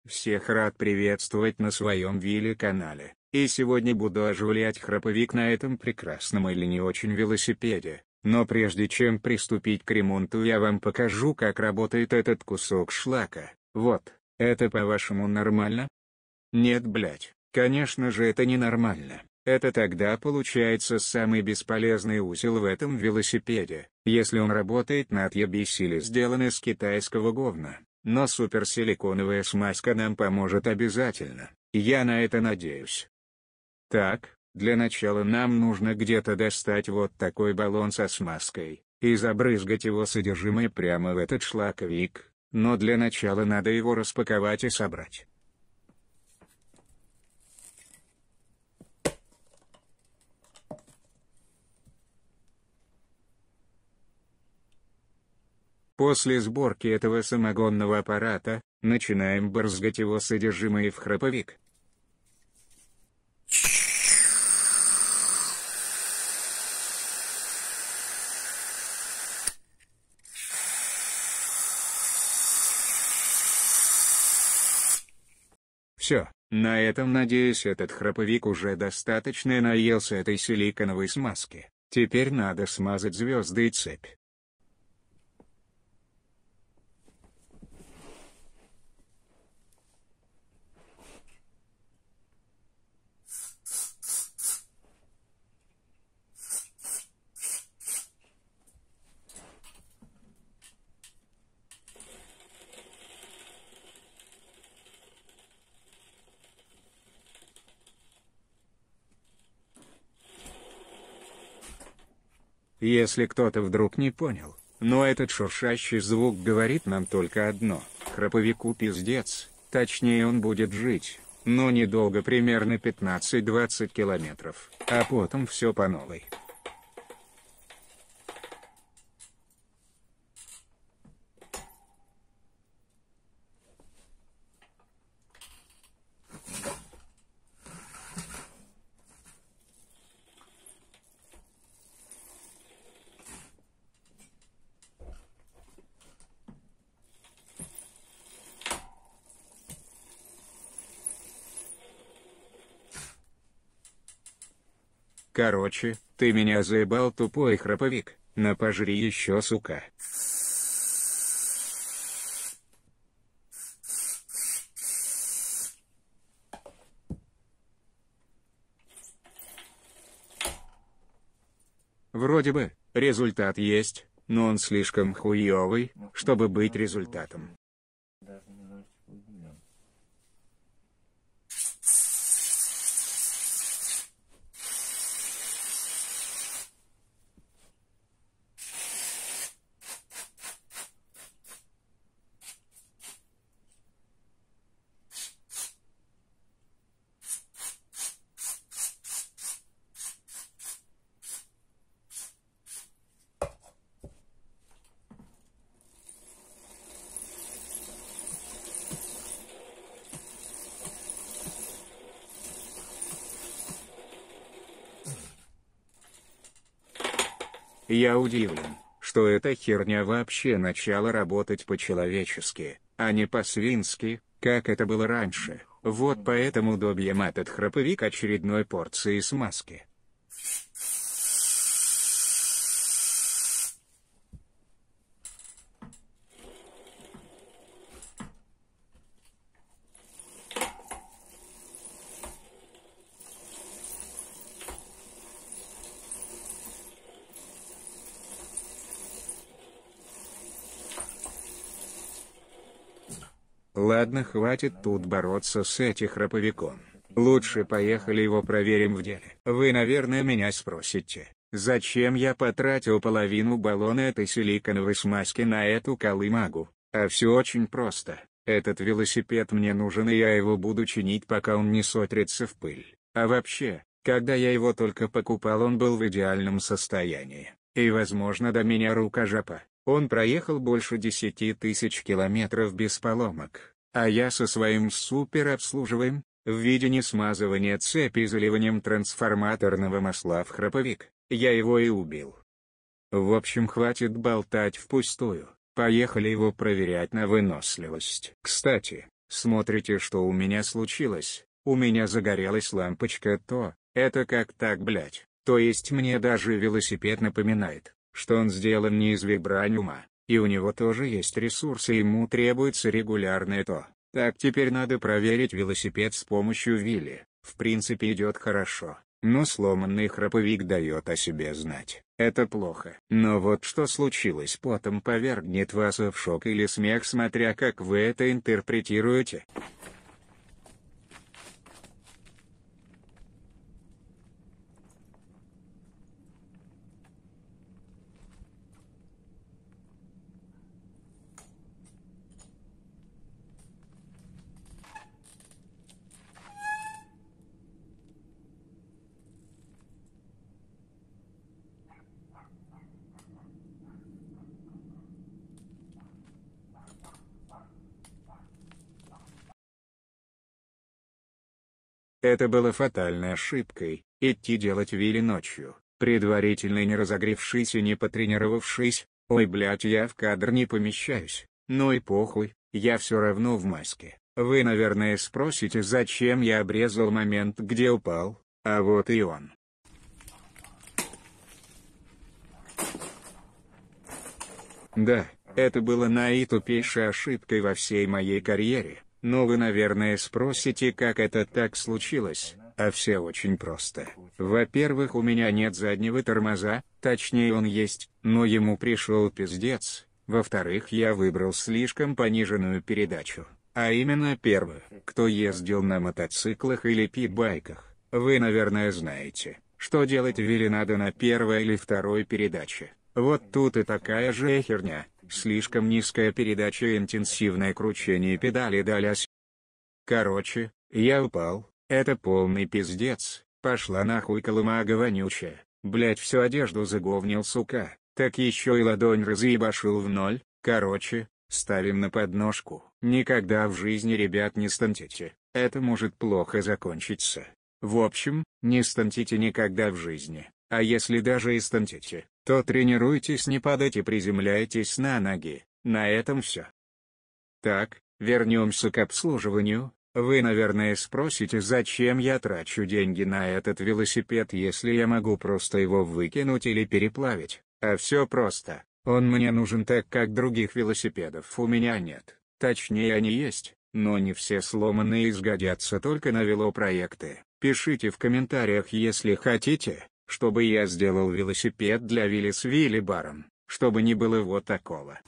Всех рад приветствовать на своем Вилли-канале, и сегодня буду оживлять храповик на этом прекрасном или не очень велосипеде. Но прежде чем приступить к ремонту, я вам покажу, как работает этот кусок шлака. Вот, это по-вашему нормально? Нет, блять, конечно же это ненормально. Это тогда получается самый бесполезный узел в этом велосипеде, если он работает на отъебись или сделан из китайского говна. Но суперсиликоновая смазка нам поможет обязательно, я на это надеюсь. Так, для начала нам нужно где-то достать вот такой баллон со смазкой, и забрызгать его содержимое прямо в этот шлаковик, но для начала надо его распаковать и собрать. После сборки этого самогонного аппарата, начинаем брызгать его содержимое в храповик. Все, на этом, надеюсь, этот храповик уже достаточно наелся этой силиконовой смазки. Теперь надо смазать звезды и цепь. Если кто-то вдруг не понял, но этот шуршащий звук говорит нам только одно: храповику пиздец, точнее он будет жить, но недолго, примерно 15-20 километров, а потом все по новой. Короче, ты меня заебал, тупой храповик, на пожри еще, сука. Вроде бы, результат есть, но он слишком хуёвый, чтобы быть результатом. Я удивлен, что эта херня вообще начала работать по-человечески, а не по-свински, как это было раньше. Вот поэтому добьем этот храповик очередной порции смазки. Ладно, хватит тут бороться с этим храповиком. Лучше поехали его проверим в деле. Вы, наверное, меня спросите, зачем я потратил половину баллона этой силиконовой смазки на эту колымагу? А все очень просто. Этот велосипед мне нужен, и я его буду чинить, пока он не сотрется в пыль. А вообще, когда я его только покупал, он был в идеальном состоянии. И, возможно, до меня рука жопа. Он проехал больше 10 тысяч километров без поломок, а я со своим суперобслуживанием, в виде несмазывания цепи и заливанием трансформаторного масла в храповик, я его и убил. В общем, хватит болтать впустую, поехали его проверять на выносливость. Кстати, Смотрите, что у меня случилось. У меня загорелась лампочка, это как так, блять? То есть мне даже велосипед напоминает, что он сделан не из вибраниума, и у него тоже есть ресурсы, ему требуется регулярное то. Так, теперь надо проверить велосипед с помощью вилли. В принципе идет хорошо, но сломанный храповик дает о себе знать. Это плохо. Но вот что случилось потом повергнет вас в шок или смех, смотря как вы это интерпретируете. Это было фатальной ошибкой, идти делать вилли ночью, предварительно не разогревшись и не потренировавшись. Ой, блять, я в кадр не помещаюсь. Ну и похуй, я все равно в маске. Вы, наверное, спросите, зачем я обрезал момент, где упал, а вот и он. Да, это было наитупейшей ошибкой во всей моей карьере, но вы, наверное, спросите, как это так случилось, а все очень просто. Во-первых, у меня нет заднего тормоза, точнее он есть, но ему пришел пиздец. Во-вторых, я выбрал слишком пониженную передачу, а именно первую. Кто ездил на мотоциклах или питбайках, вы, наверное, знаете, что делать вилли надо на первой или второй передаче. Вот тут и такая же херня, слишком низкая передача и интенсивное кручение педали далясь. Короче, я упал, это полный пиздец, пошла нахуй колымага вонючая, блять, всю одежду заговнил, сука, так еще и ладонь разъебашил в ноль. Короче, ставим на подножку. Никогда в жизни, ребят, не стантите, это может плохо закончиться. В общем, не стантите никогда в жизни, а если даже и стантите, то тренируйтесь не падать и приземляйтесь на ноги. На этом все. Так, вернемся к обслуживанию. Вы, наверное, спросите, зачем я трачу деньги на этот велосипед, если я могу просто его выкинуть или переплавить. А все просто. Он мне нужен, так как других велосипедов у меня нет. Точнее, они есть, но не все сломанные и сгодятся только на велопроекты. Пишите в комментариях, если хотите, чтобы я сделал велосипед для вилли с вилли-баром, чтобы не было вот такого.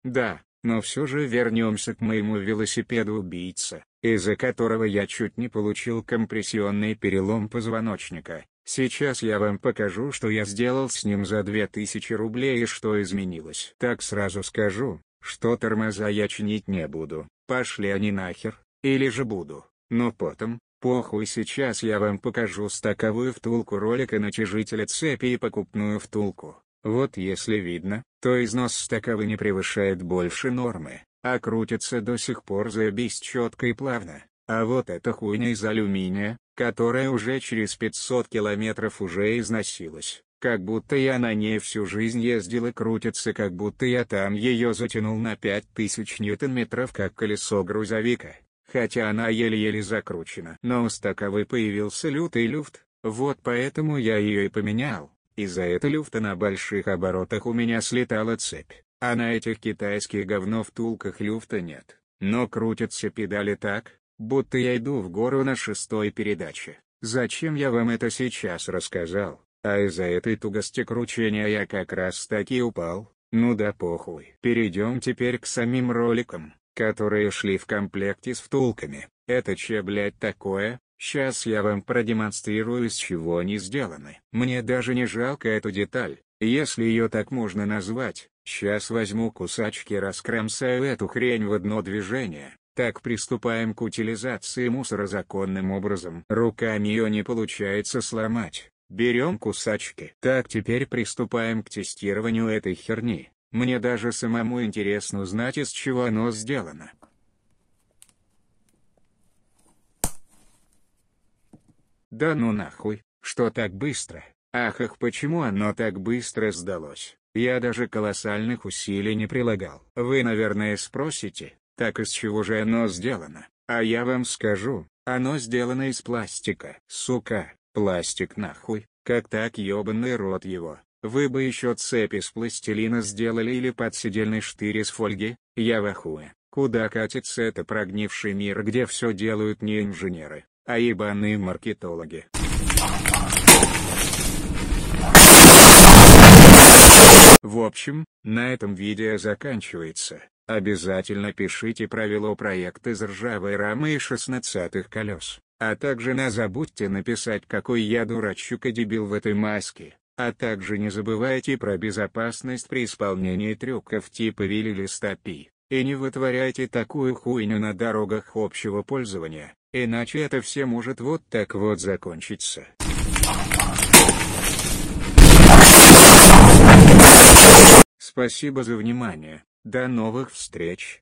Да, но все же вернемся к моему велосипеду-убийца, из-за которого я чуть не получил компрессионный перелом позвоночника. Сейчас я вам покажу, что я сделал с ним за 2000 рублей и что изменилось. Так сразу скажу, что тормоза я чинить не буду, пошли они нахер, или же буду, но потом, похуй, сейчас я вам покажу стаковую втулку ролика натяжителя цепи и покупную втулку. Вот если видно, то износ стаковы не превышает больше нормы, а крутится до сих пор заебись четко и плавно. А вот эта хуйня из алюминия, которая уже через 500 километров уже износилась, как будто я на ней всю жизнь ездил, и крутится, как будто я там ее затянул на 5000 ньютон-метров, как колесо грузовика, хотя она еле-еле закручена. Но у стаковы появился лютый люфт, вот поэтому я ее и поменял. Из-за этого люфта на больших оборотах у меня слетала цепь, а на этих китайских говно втулках люфта нет, но крутятся педали так, будто я иду в гору на 6-й передаче. Зачем я вам это сейчас рассказал? А из-за этой тугости кручения я как раз таки упал. Ну да похуй. Перейдем теперь к самим роликам, которые шли в комплекте с втулками. Это че, блять, такое? Сейчас я вам продемонстрирую, из чего они сделаны. Мне даже не жалко эту деталь, если ее так можно назвать. Сейчас возьму кусачки, раскромсаю эту хрень в одно движение. Так, приступаем к утилизации мусора законным образом. Руками ее не получается сломать. Берем кусачки. Так, теперь приступаем к тестированию этой херни. Мне даже самому интересно узнать, из чего оно сделано. Да ну нахуй, что так быстро? Ах, почему оно так быстро сдалось? Я даже колоссальных усилий не прилагал. Вы, наверное, спросите, так из чего же оно сделано? А я вам скажу, оно сделано из пластика. Сука, пластик нахуй, как так, ёбаный рот его. Вы бы еще цепь из пластилина сделали или подседельный штырь из фольги. Я в ахуе. Куда катится это прогнивший мир, где все делают не инженеры, а ебаные маркетологи? В общем, на этом видео заканчивается. Обязательно пишите про велопроект из ржавой рамы и 16-х колес. А также не забудьте написать, какой я дурачок и дебил в этой маске. А также не забывайте про безопасность при исполнении трюков типа вилли или стопи. И не вытворяйте такую хуйню на дорогах общего пользования, иначе это все может вот так вот закончиться. Спасибо за внимание, до новых встреч.